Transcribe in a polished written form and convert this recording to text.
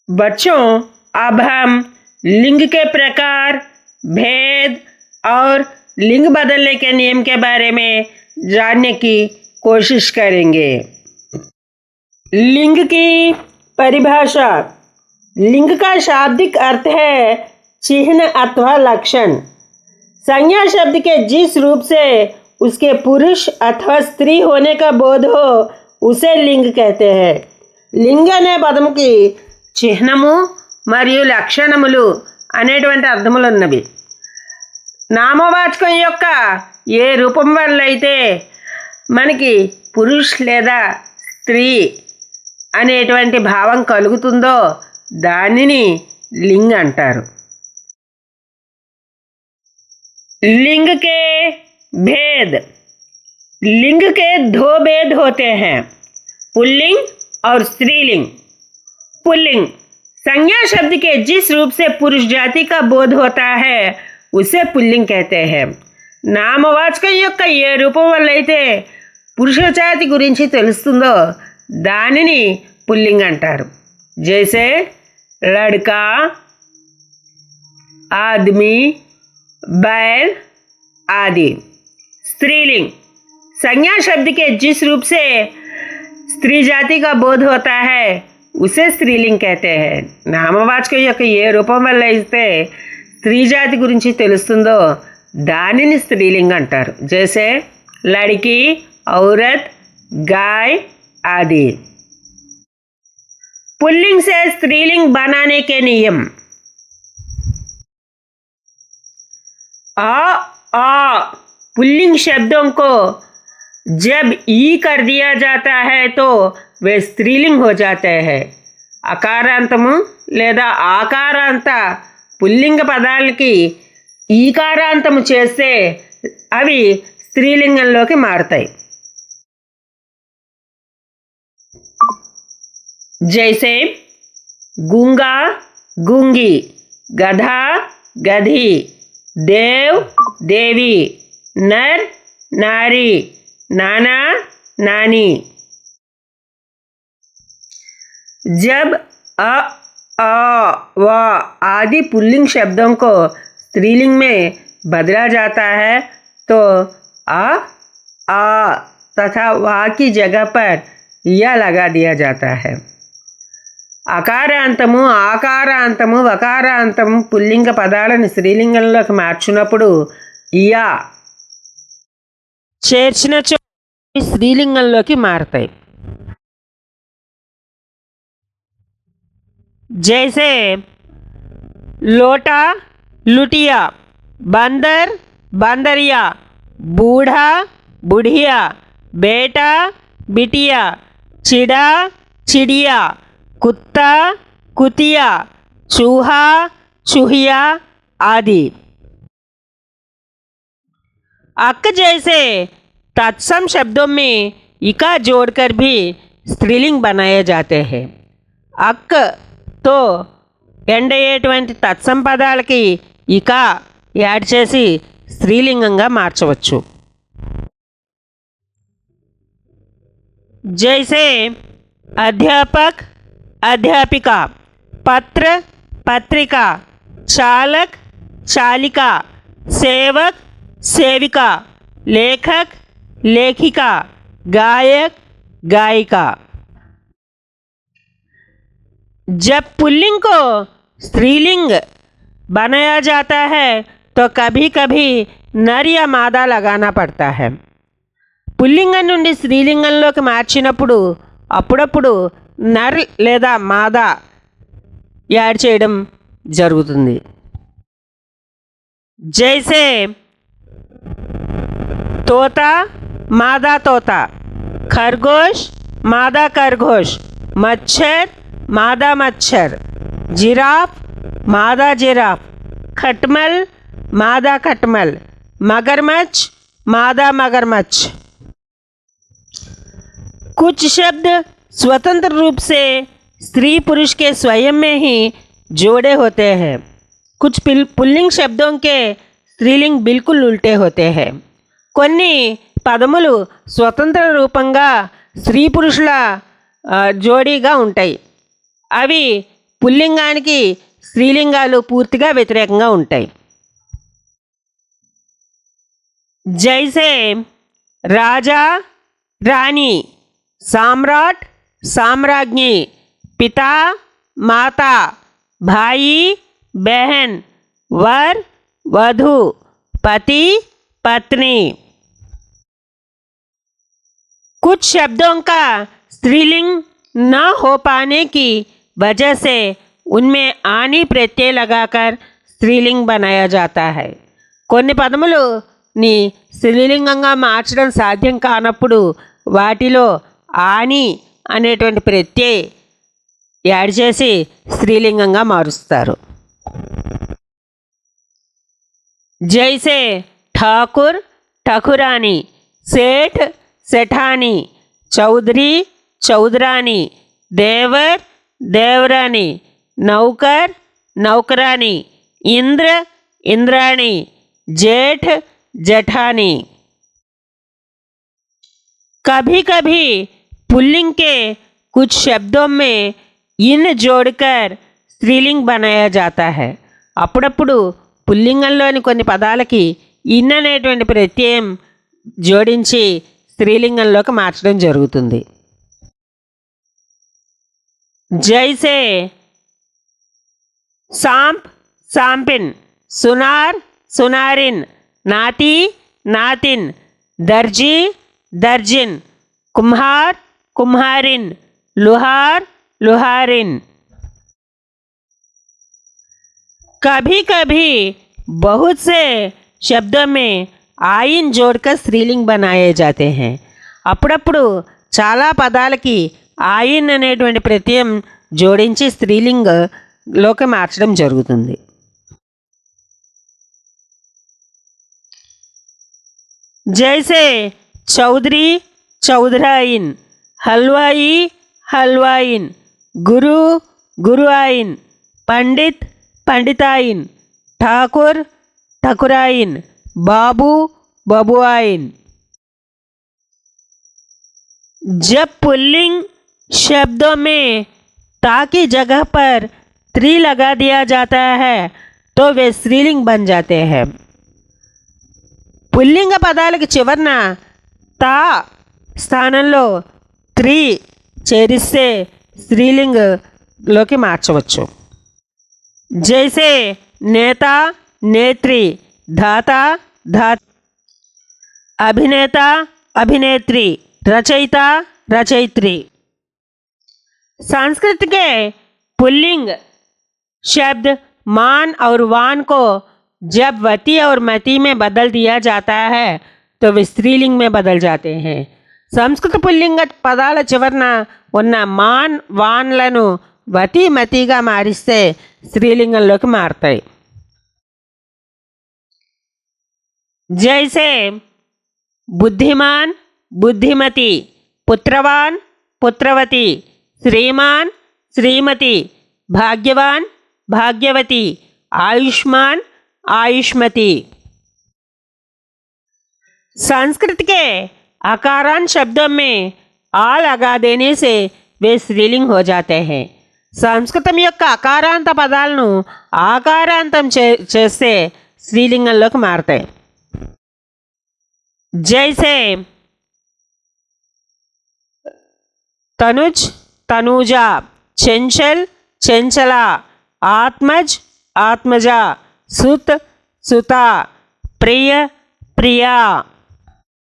बच्चों, अब हम लिंग के प्रकार, भेद और लिंग बदलने के नियम के बारे में जानने की कोशिश करेंगे। लिंग की परिभाषा। लिंग का शाब्दिक अर्थ है चिन्ह अथवा लक्षण। संज्ञा शब्द के जिस रूप से उसके पुरुष अथवा स्त्री होने का बोध हो उसे लिंग कहते हैं। లింగ అనే పదముకి చిహ్నము మరియు లక్షణములు అనేటువంటి అర్థములు ఉన్నవి. నామవాచకం యొక్క ఏ రూపం వల్ల అయితే మనకి పురుష్ లేదా స్త్రీ అనేటువంటి భావం కలుగుతుందో దానిని లింగ్ అంటారు. लिंग के भेद। लिंग के दो भेद होते हैं, पुल्लिंग और स्त्रीलिंग। पुल्लिंग संज्ञा शब्द के जिस रूप से पुरुष जाति का बोध होता है उसे पुल्लिंग कहते हैं. నామవాచకం యొక్క ఏ రూపం వల్ల అయితే పురుష జాతి గురించి తెలుస్తుందో దానిని పుల్లింగ్ అంటారు. జైసే లడ్కా, आदमी, बैल आदि. स्त्रीलिंग संज्ञा शब्द के जिस रूप से स्त्री जाति का बोध होता है उसे स्त्रीलिंग कहते हैं. నామవాచకం యొక్క ఏ రూపం వల్ల అయితే స్త్రీ జాతి గురించి తెలుస్తుందో దానిని స్త్రీలింగ్ అంటారు. జైసే లड़की, औरत, गाय आदि. पुल्लिंग से स्त्रीलिंग बनाने के नियम. आ पुल्लिंग शब्दों को जब ई कर दिया जाता है तो वे स्त्रीलिंग हो जाते हैं. అకారాంతము లేదా ఆకారాంత పుల్లింగ పదాలకి ఈకారాంతము చేస్తే అవి స్త్రీలింగంలోకి మారుతాయి. जैसे गूंगा, गूंगी, गधा, गधी, देव, देवी, नर, नारी, नाना, नानी. जब अ, व आदि पुल्लिंग शब्दों को स्त्रीलिंग में बदला जाता है तो आ तथा वा की जगह पर या लगा दिया जाता है. అకారాంతము, ఆకారాంతము, వకారాంతము పుల్లింగ పదాలను స్త్రీలింగంలోకి మార్చినప్పుడు ఇయా చేర్చినచో స్త్రీలింగంలోకి మారతాయి. జైసే లోటా, లుటియా, బందర్, బందరియా, బూఢా, బుढ़िया, बेटा, बिटिया, चिड़ा, चिड़िया, कुत्ता, कुतिया, चूहा, चूहिया आदि. अक जैसे तत्सम शब्दों में इका जोड़कर भी स्त्रीलिंग बनाए जाते हैं. अक तो ఎండ్ అయ్యేటువంటి తత్సం పదాలకి ఇకా యాడ్ చేసి స్త్రీలింగంగా మార్చవచ్చు. जैसे अध्यापक, अध्यापिका, पत्र, पत्रिका, चालक, चालिका, सेवक, सेविका, लेखक, लेखिका, गायक, गायिका. जब पुल्लिंग को स्त्रीलिंग बनाया जाता है तो कभी कभी नर या मादा लगाना पड़ता है. పుల్లింగం నుండి స్త్రీలింగంలోకి మార్చినప్పుడు అప్పుడప్పుడు నర్ లేదా మాదా యాడ్ చేయడం జరుగుతుంది. జైసే తోతా, మాదా తోతా, ఖర్గోష్, మాదా ఖర్గోష్, మచ్చర్, మాదా మచ్చర్, జిరాఫ్, మాదా జిరాఫ్, खटमल, मादा खटमल, मगरमच्छ, मादा मगरमच्छ. कुछ शब्द स्वतंत्र रूप से स्त्री पुरुष के स्वयं में ही जोड़े होते हैं. कुछ पुल्लिंग शब्दों के स्त्रीलिंग बिल्कुल उल्टे होते हैं. కొన్ని పదములు స్వతంత్ర రూపంగా స్త్రీ పురుషుల జోడీగా ఉంటాయి. అవి పుల్లింగానికి స్త్రీలింగాలు పూర్తిగా వ్యతిరేకంగా ఉంటాయి. జైసే రాజా రాణి, సామ్రాట్ సామ్రాజ్ఞి, పితా మాతా, भाई बहन, वर वधू, पति पत्नी. कुछ शब्दों का स्त्रीलिंग न हो पाने की वजह से उनमें आनी प्रत्यय लगाकर स्त्रीलिंग बनाया जाता है. కొన్ని పదములని స్త్రీలింగంగా మార్చడం సాధ్యం కానప్పుడు వాటిలో ఆని అనేటువంటి ప్రత్యయ యాడ్ చేసి స్త్రీలింగంగా మారుస్తారు. జైసే ఠాకుర్ ఠకురాని, సేఠ్ सेठानी, चौधरी चौधरानी, देवर देवरानी, नौकर नौकरानी, इंद्र इंद्राणी, जेठ जेठानी. कभी कभी पुल्लिंग के कुछ शब्दों में इन जोड़कर स्त्रीलिंग बनाया जाता है. అప్పుడప్పుడు పుల్లింగంలోని కొన్ని పదాలకి ఇన్ అనేటువంటి ప్రత్యయం జోడించి స్త్రీలింగంలోకి మార్చడం జరుగుతుంది. జైసే సాంప్ సాంపిన్, సునార్ సునారిన్, నాతి నాతిన్, దర్జీ दर्जिन, कुम्हार कुम्हारिन, लुहार लुहारिन. कभी कभी बहुत से शब्दों में आइन जोड़कर स्त्रीलिंग बनाए जाते हैं. అప్పుడప్పుడు చాలా పదాలకి ఆయిన్ అనేటువంటి ప్రత్యయం జోడించి స్త్రీలింగంలోకి మార్చడం జరుగుతుంది. जैसे चौधरी चौधराइन, हलवाई हलवाइन, गुरु गुरुआइन, पंडित पंडिताइन, ठाकुर ठकुराइन, बाबू बबुआइन. जब पुल्लिंग शब्दों में ता की जगह पर त्रि लगा दिया जाता है तो वे स्त्रीलिंग बन जाते हैं. పుల్లింగ పదాలకి చివరన తా స్థానంలో త్రి చేరిస్తే స్త్రీలింగంలోకి మార్చవచ్చు. జైసే నేత నేత్రి, धाता धात, अभिनेता अभिनेत्री, रचयिता रचयित्री. संस्कृत के पुल्लिंग शब्द मान और वान को जब वती और मती में बदल दिया जाता है तो वे स्त्रीलिंग में बदल जाते हैं. సంస్కృత పుల్లింగ పదాల చివరన ఉన్న మాన్ వాన్లను వతి మతిగా మారిస్తే స్త్రీలింగంలోకి మారతాయి. जैसे बुद्धिमान बुद्धिमती, पुत्रवान पुत्रवती, श्रीमान श्रीमती, भाग्यवान भाग्यवती, आयुष्मान आयुष्मती. संस्कृत के आकारांत शब्दों में आ लगा देने से वे स्त्रीलिंग हो जाते हैं. సంస్కృతం యొక్క అకారాంత పదాలను ఆకారాంతం చేస్తే స్త్రీలింగంలోకి మారతాయి. जैसे तनुज तनुजा, चंचल चंचला, आत्मज आत्मजा, सुत सुता, प्रिय प्रिया.